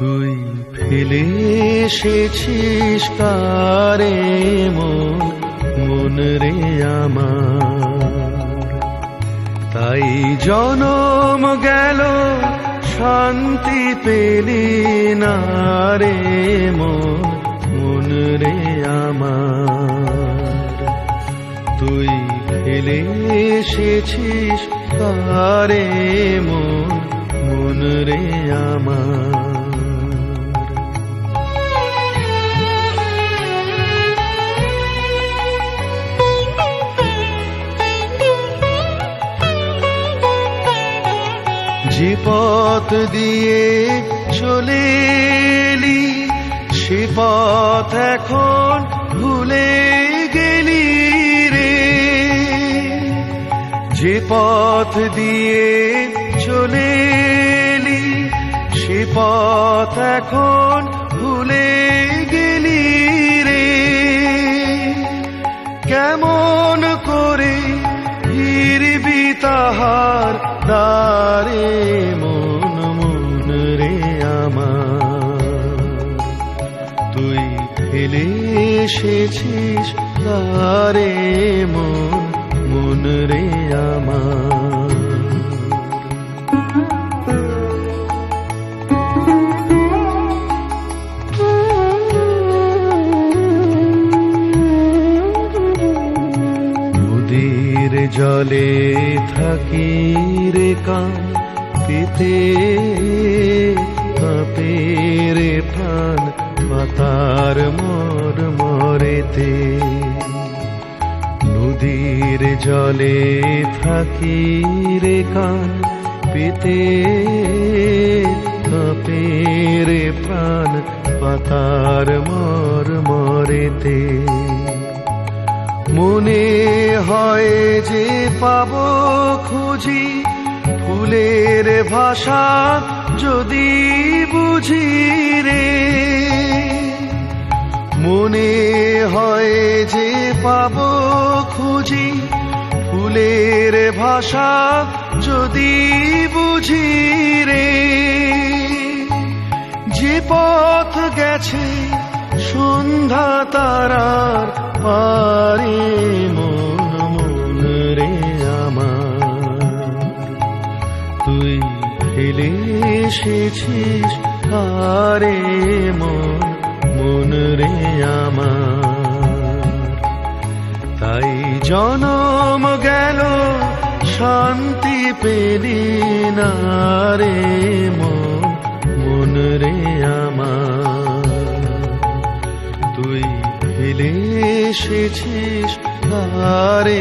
তুই ফেলে এসেছিস কারে মন রে আমার, তাই জনম গেল শান্তি পেলি না রে মন রে আমার। তুই ফেলে এসেছিস কারে মন রে আমার। যে পথ দিয়ে চলে এলি সে পথ এখন ভুলে গেলি রে। যে পথ দিয়ে চলে এলি সে পথ এখন ভুলে গেলি রে। কেমন করে ফিরবি তাহার দ্বারে মন রে আমার। তুই ফেলে এসেছিস দ্বারে মন রে আমার। নদীর জলে থাকি রে কান পেতে কাঁপে রে প্রাণ পাতার মরেতে। নদীর জলে থাকি রে কান পেতে কাঁপে রে প্রাণ পাতার মরেতে। মনে হয় যে পাব খুঁজি ফুলের ভাষা যদি বুঝি রে। মনে হয় যে পাব খুঁজি ফুলের ভাষা যদি বুঝি রে। যে পথ গেছে সন্ধ্যা তারার পারে মন রে আমার। তুই ফেলে এসেছিস কারে মন রে আমার। তাই জনম গেল শান্তি পেলি না রে মন রে আমার। তুই ফেলে এসেছিস কারে